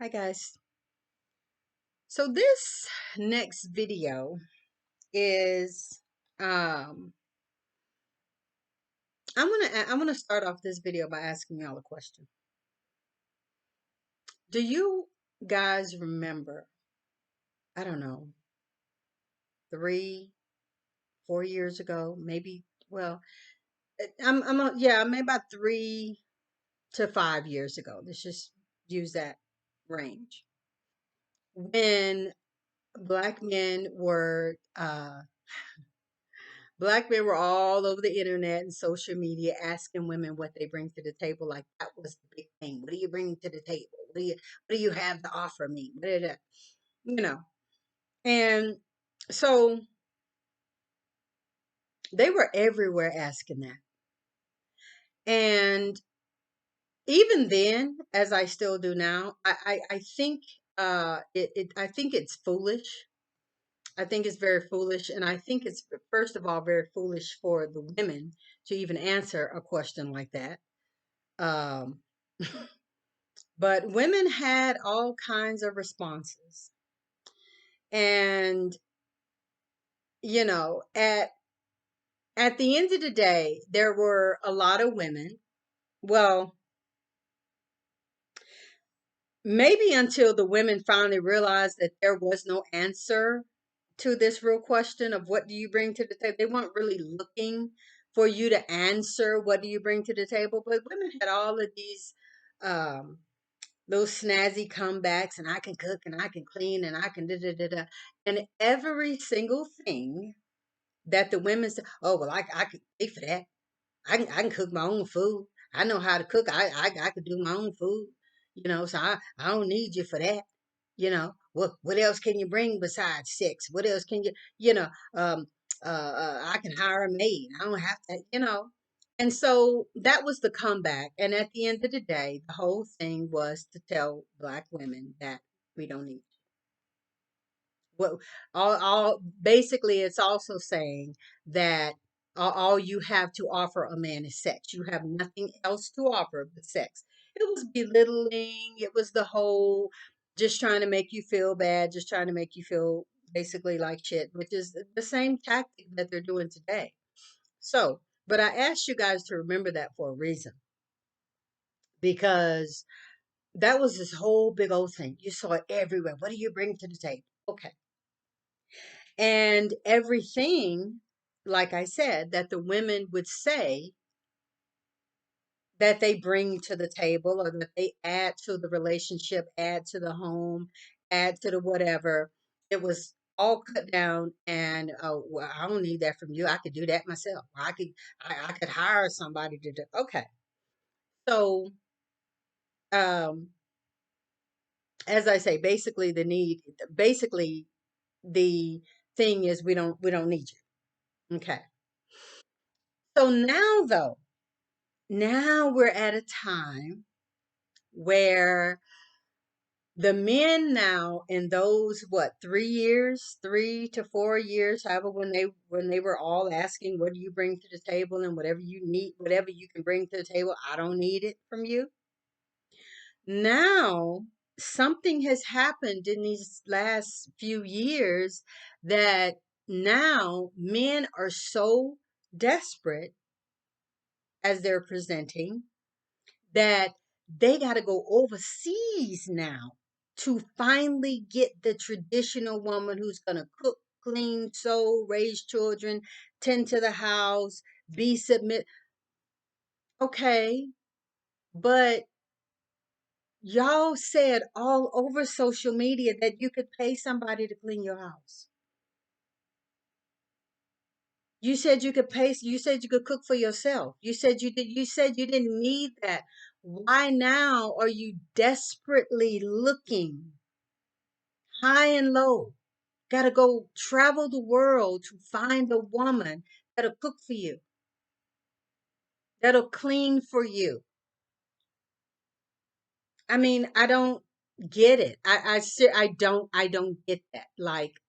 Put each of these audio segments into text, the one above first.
Hi guys. So this next video is um I'm gonna start off this video by asking y'all a question. Do you guys remember, I don't know, 3, 4 years ago, maybe well, yeah, maybe about 3 to 5 years ago. Let's just use that range. When black men were Black men were all over the internet and social media asking women what they bring to the table. Like that was the big thing. What do you bring to the table? What do you have to offer me? You know. And so they were everywhere asking that. And even then, as I still do now, I think I think it's foolish. I think it's very foolish. And I think it's first of all very foolish for the women to even answer a question like that. Um, but women had all kinds of responses. And, you know, at the end of the day, there were a lot of women. Well, maybe until the women finally realized that there was no answer to this real question of what do you bring to the table. They weren't really looking for you to answer what do you bring to the table, but women had all of these um those snazzy comebacks, and I can cook and I can clean and I can da da da da. And every single thing that the women say, oh well, I can pay for that. I can cook my own food. I know how to cook. I could do my own food. So I don't need you for that. What else can you bring besides sex? What else can you know um I can hire a maid. I don't have to. And so that was the comeback. And at the end of the day, the whole thing was to tell black women that we don't need what all basically it's also saying that all you have to offer a man is sex. You have nothing else to offer but sex. It was belittling. It was the whole just trying to make you feel bad, just trying to make you feel basically like shit, which is the same tactic that they're doing today. So, but I asked you guys to remember that for a reason, because that was this whole big old thing. You saw it everywhere. What do you bring to the table? Okay. And everything, like I said, that the women would say that they bring to the table or that they add to the relationship, add to the home, add to the whatever, it was all cut down. And well, I don't need that from you. I could do that myself. I could hire somebody to do. Okay. So, um, as I say, basically the thing is we don't need you. Okay. So now though, now we're at a time where the men now in those 3 to 4 years, however, when they were all asking, what do you bring to the table, and whatever you need, whatever you can bring to the table, I don't need it from you. Now something has happened in these last few years that now men are so desperate as they're presenting that they got to go overseas now to finally get the traditional woman who's going to cook, clean, sew, raise children, tend to the house, be submit. Okay, but y'all said all over social media that you could pay somebody to clean your house. You said you could cook for yourself. You said you didn't need that. Why now are you desperately looking high and low? Got to go travel the world to find a woman that'll cook for you, that'll clean for you. I mean, I don't get it. I don't get that. Like,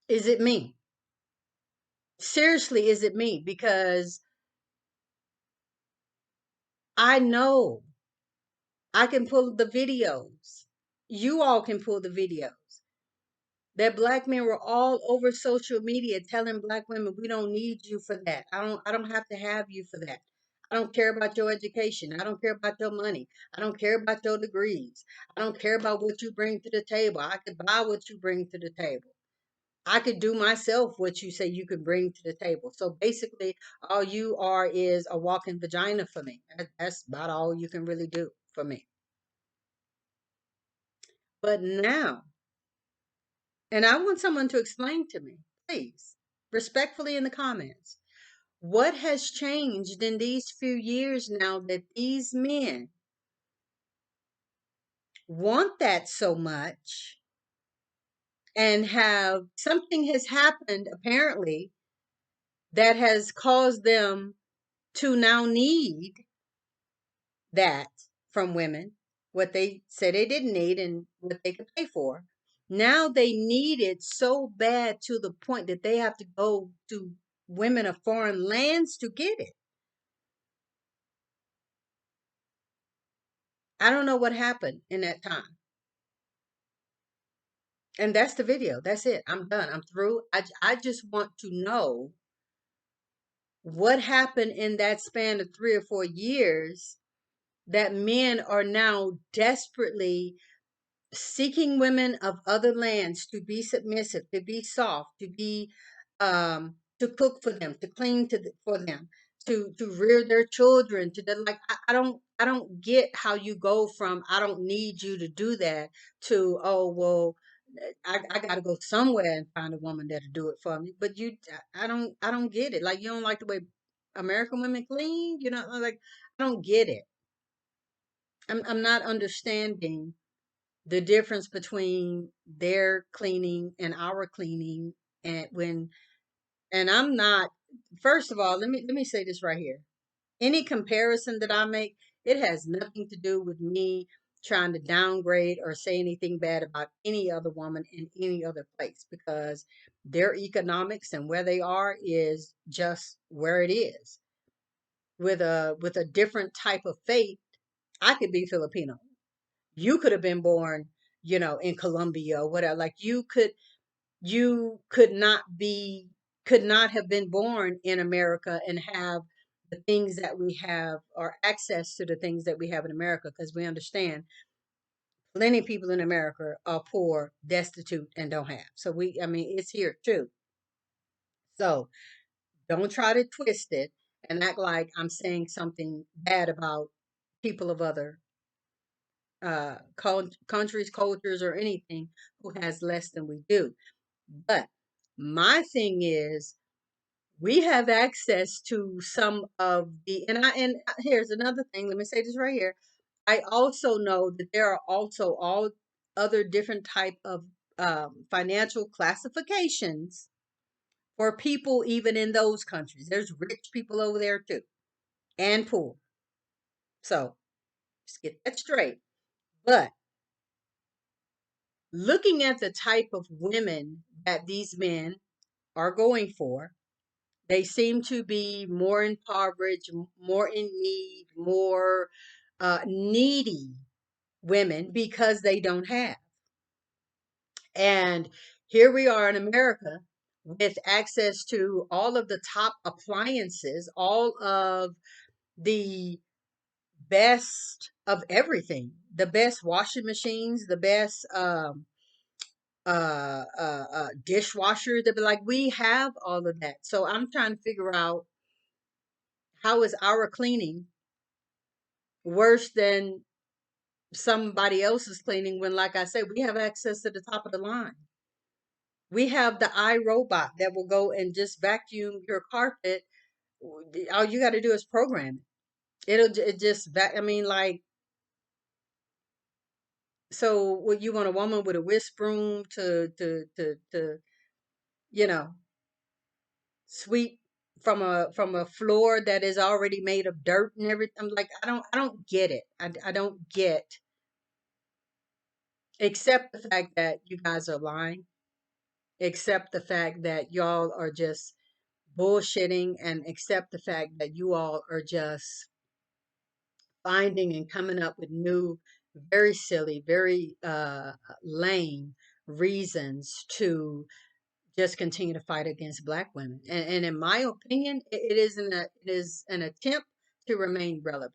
is it me? Seriously, is it me? Because I know, I can pull the videos. You all can pull the videos that black men were all over social media telling black women, we don't need you for that. I don't have to have you for that. I don't care about your education. I don't care about your money. I don't care about your degrees. I don't care about what you bring to the table. I could buy what you bring to the table. I could do myself what you say you could bring to the table. So basically, all you are is a walking vagina for me. That's about all you can really do for me. But now, and I want someone to explain to me, please, respectfully in the comments, what has changed in these few years now that these men want that so much and have something has happened apparently that has caused them to now need that from women, what they said they didn't need and what they could pay for. Now they need it so bad to the point that they have to go to women of foreign lands to get it. I don't know what happened in that time. And that's the video. That's it. I'm done. I'm through. I just want to know what happened in that span of 3 or 4 years that men are now desperately seeking women of other lands to be submissive, to be soft, to be to cook for them, to clean for them, to rear their children, to the, like I don't get how you go from I don't need you to do that to oh well I got to go somewhere and find a woman that'll do it for me. But I don't get it. Like you don't like the way American women clean, like I don't get it. I'm not understanding the difference between their cleaning and our cleaning and when and I'm not first of all let me say this right here. Any comparison that I make, it has nothing to do with me trying to downgrade or say anything bad about any other woman in any other place because their economics and where they are is just where it is. With a different type of faith, I could be Filipino. You could have been born, in Colombia or whatever. Like you could not have been born in America and have the things that we have or access to the things that we have in America because we understand plenty of people in America are poor, destitute, and don't have. So I mean, it's here too. So don't try to twist it and act like I'm saying something bad about people of other countries, cultures, or anything who has less than we do. But my thing is, we have access to some of the, and here's another thing. Let me say this right here. I also know that there are also all other different type of financial classifications for people even in those countries. There's rich people over there too, and poor. So just get that straight. But looking at the type of women that these men are going for, they seem to be more impoverished, more in need, more needy women because they don't have. And here we are in America with access to all of the top appliances, all of the best of everything, the best washing machines, the best dishwasher. They'll be like, we have all of that. So I'm trying to figure out how is our cleaning worse than somebody else's cleaning when, like I said, we have access to the top of the line. We have the iRobot that will go and just vacuum your carpet. All you got to do is program it. It just I mean, like, so what you want a woman with a whisk broom to you know sweep from a floor that is already made of dirt and everything. I'm like, I don't get it. I don't get, except the fact that you guys are lying, except the fact that y'all are just bullshitting, and accept the fact that you all are just finding and coming up with new, very silly, very lame reasons to just continue to fight against Black women. And in my opinion, it is an attempt to remain relevant.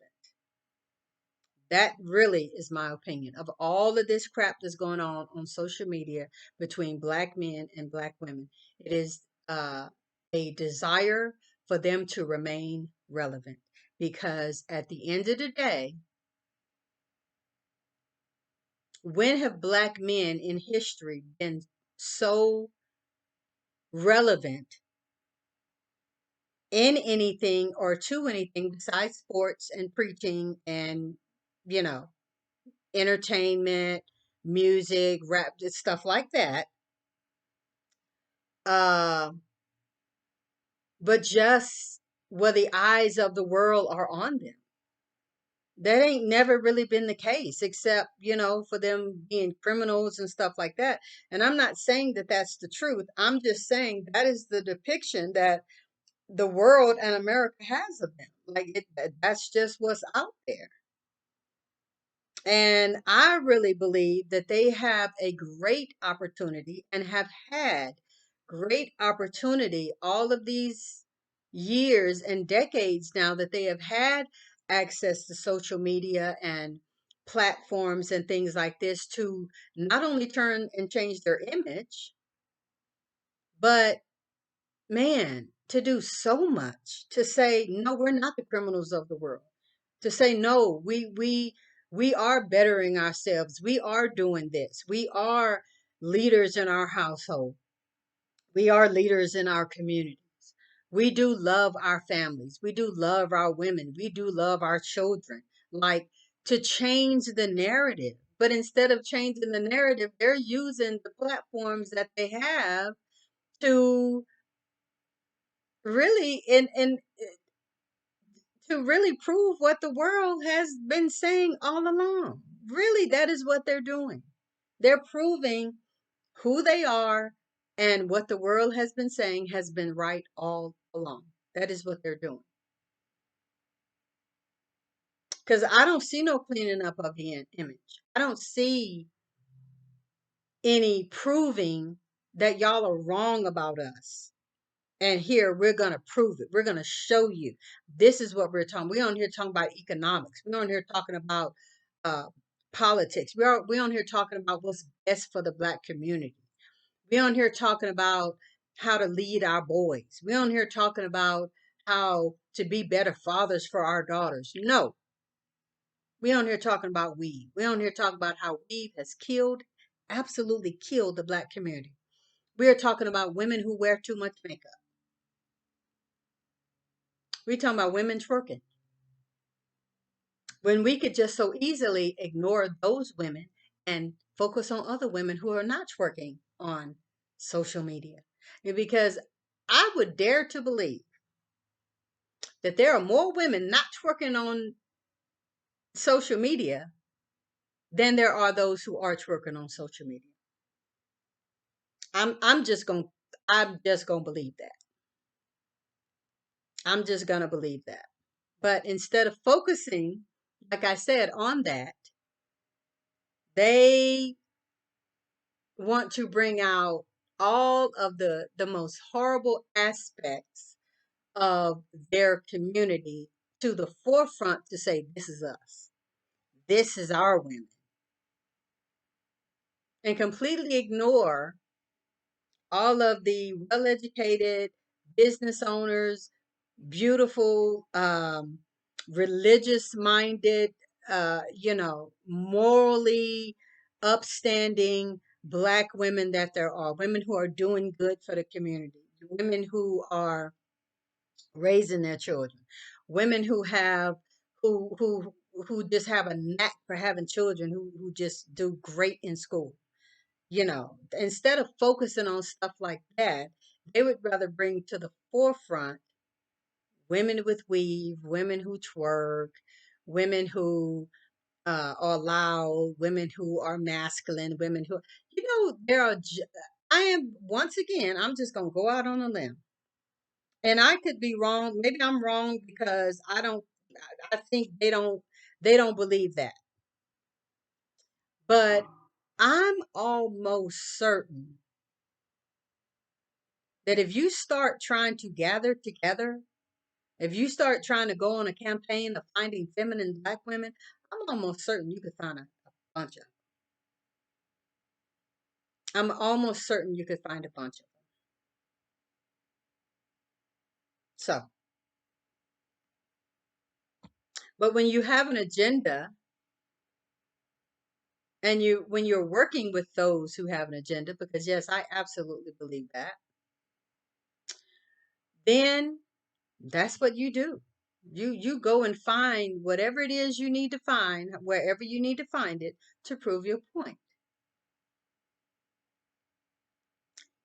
That really is my opinion of all of this crap that's going on social media between Black men and Black women. It is a desire for them to remain relevant, because at the end of the day, when have Black men in history been so relevant in anything or to anything besides sports and preaching and, you know, entertainment, music, rap, just stuff like that? Uh, but just where the eyes of the world are on them. That ain't never really been the case, except, for them being criminals and stuff like that. And I'm not saying that that's the truth. I'm just saying that is the depiction that the world and America has of them. Like that's just what's out there. And I really believe that they have a great opportunity and have had great opportunity all of these years and decades now that they have had access to social media and platforms and things like this to not only turn and change their image, but man, to do so much to say, no, we're not the criminals of the world. To say, no, we are bettering ourselves. We are doing this. We are leaders in our household. We are leaders in our communities. We do love our families. We do love our women. We do love our children. Like, to change the narrative. But instead of changing the narrative, they're using the platforms that they have to really and to really prove what the world has been saying all along. Really, that is what they're doing. They're proving who they are, and what the world has been saying has been right all along. That is what they're doing. Because I don't see no cleaning up of the image. I don't see any proving that y'all are wrong about us. And here we're gonna prove it. We're gonna show you. This is what we're talking. We're on here talking about economics. We're on here talking about uh, politics. We're on here talking about what's best for the Black community. We're on here talking about how to lead our boys. We're on here talking about how to be better fathers for our daughters. No, we're on here talking about weed. We're on here talking about how weed has killed, absolutely killed the Black community. We're talking about women who wear too much makeup. We're talking about women twerking. When we could just so easily ignore those women and focus on other women who are not twerking on social media. Because I would dare to believe that there are more women not twerking on social media than there are those who are twerking on social media. I'm just going I'm just going to believe that. I'm just going to believe that. But instead of focusing, like I said, on that, they want to bring out all of the most horrible aspects of their community to the forefront to say, this is us. This is our women. And completely ignore all of the well-educated business owners, beautiful, religious-minded, morally upstanding Black women that there are. Women who are doing good for the community. Women who are raising their children. Women who just have a knack for having children who just do great in school. Instead of focusing on stuff like that, they would rather bring to the forefront women with weave, women who twerk, women who are loud, women who are masculine, women who, I am, once again, I'm just going to go out on a limb. And I could be wrong. Maybe I'm wrong because I think They don't believe that. But I'm almost certain that if you start trying to gather together, if you start trying to go on a campaign of finding feminine black women, I'm almost certain you could find a bunch of them. I'm almost certain you could find a bunch of them. So, but when you have an agenda and when you're working with those who have an agenda, because yes, I absolutely believe that, then that's what you do. You go and find whatever it is you need to find, wherever you need to find it to prove your point.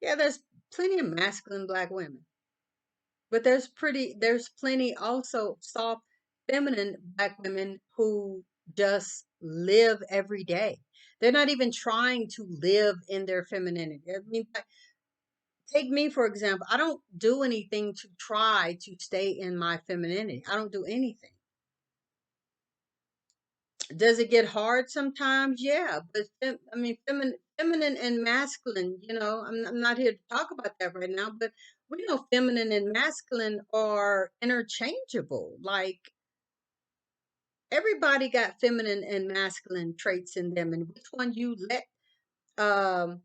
Yeah, there's plenty of masculine black women, but there's plenty also soft feminine black women who just live every day. They're not even trying to live in their femininity. I mean, take me for example. I don't do anything to try to stay in my femininity. I don't do anything. Does it get hard sometimes? Yeah, but I mean, feminine and masculine. I'm not here to talk about that right now, but we know feminine and masculine are interchangeable. Like everybody got feminine and masculine traits in them, and which one you let um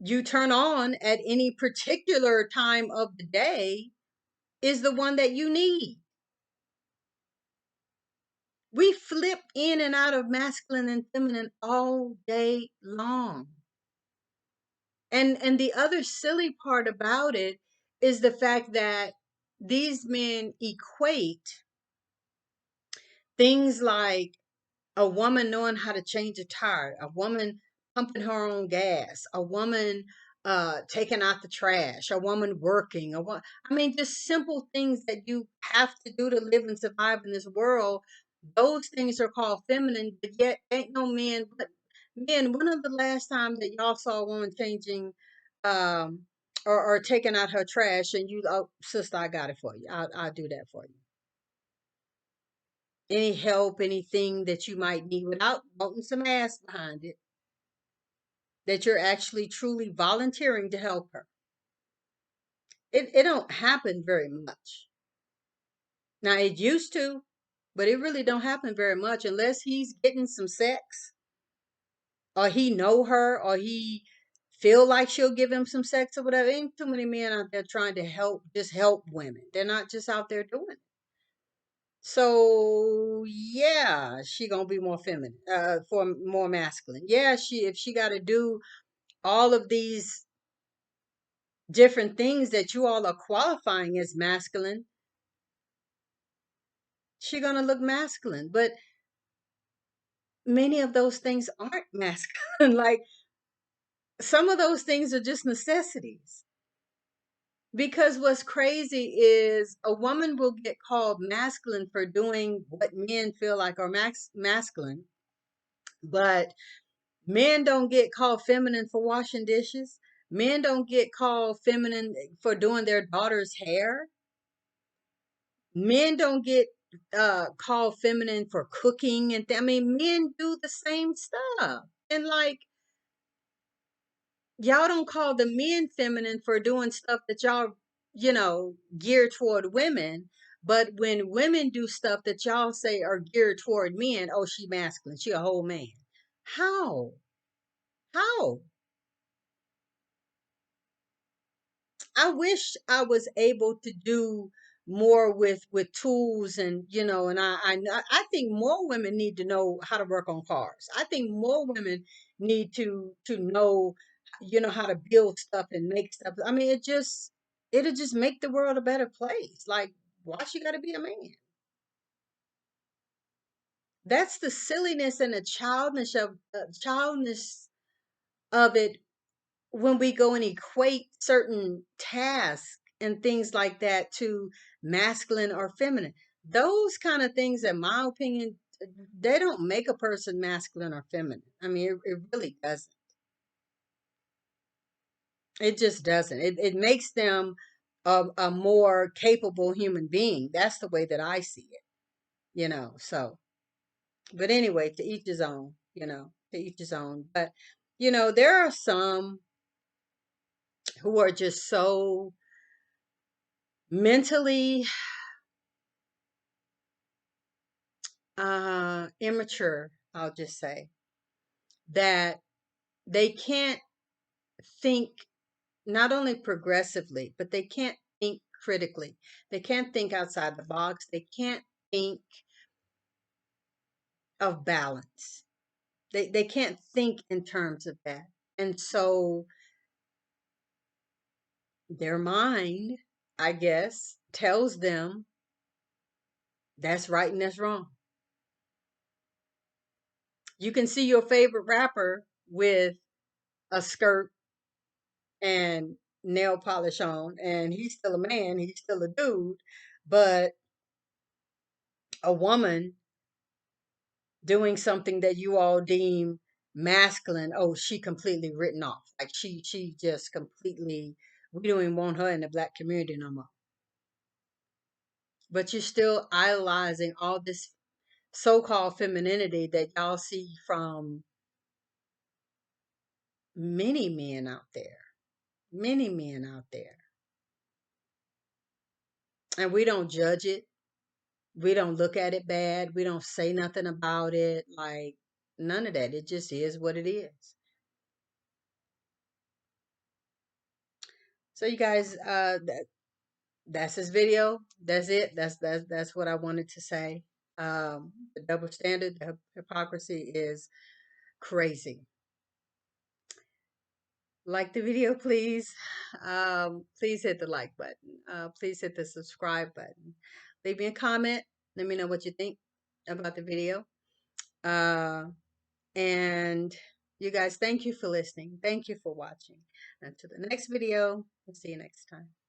you turn on at any particular time of the day is the one that you need. We flip in and out of masculine and feminine all day long. And the other silly part about it is the fact that these men equate things like a woman knowing how to change a tire, a woman pumping her own gas, a woman taking out the trash, a woman working, I mean, just simple things that you have to do to live and survive in this world. Those things are called feminine, but yet ain't no men. But men, when of the last time that y'all saw a woman changing um or taking out her trash and you, oh sister, I got it for you. I'll do that for you. Any help, anything that you might need without wanting some ass behind it, that you're actually truly volunteering to help her. It don't happen very much. Now it used to, but it really don't happen very much unless he's getting some sex or he know her or he feel like she'll give him some sex or whatever. Ain't too many men out there trying to just help women. They're not just out there doing it. So yeah, she gonna be more feminine, for more masculine. Yeah, if she got to do all of these different things that you all are qualifying as masculine, she gonna look masculine. But many of those things aren't masculine. Like some of those things are just necessities. Because what's crazy is a woman will get called masculine for doing what men feel like are masculine, but men don't get called feminine for washing dishes. Men don't get called feminine for doing their daughter's hair. Men don't get called feminine for cooking I mean, men do the same stuff. And like y'all don't call the men feminine for doing stuff that y'all, geared toward women. But when women do stuff that y'all say are geared toward men, oh, she masculine, she a whole man. How? How? I wish I was able to do more with tools and and I think more women need to know how to work on cars. I think more women need to know how to build stuff and make stuff. I mean, it'll just make the world a better place. Like why she got to be a man? That's the silliness and the childness of it when we go and equate certain tasks and things like that to masculine or feminine. Those kind of things, in my opinion, they don't make a person masculine or feminine. I mean, it really doesn't. It just doesn't. It makes them a more capable human being. That's the way that I see it. So But anyway, to each his own, to each his own. But, there are some who are just so mentally immature, I'll just say, that they can't think not only progressively, but they can't think critically. They can't think outside the box. They can't think of balance. They can't think in terms of that. And so their mind, I guess, tells them that's right and that's wrong. You can see your favorite rapper with a skirt and nail polish on, and he's still a man, he's still a dude, but a woman doing something that you all deem masculine, oh, she completely written off. Like she just completely, we don't even want her in the black community no more. But you're still idolizing all this so-called femininity that y'all see from many men out there. Many men out there. And we don't judge it. We don't look at it bad. We don't say nothing about it. Like, none of that. It just is what it is. So you guys, that's this video. That's it. That's what I wanted to say. The double standard, the hypocrisy is crazy. Like the video, please. Please hit the like button. Please hit the subscribe button. Leave me a comment. Let me know what you think about the video. Uh, and you guys, thank you for listening. Thank you for watching. Until the next video, we'll see you next time.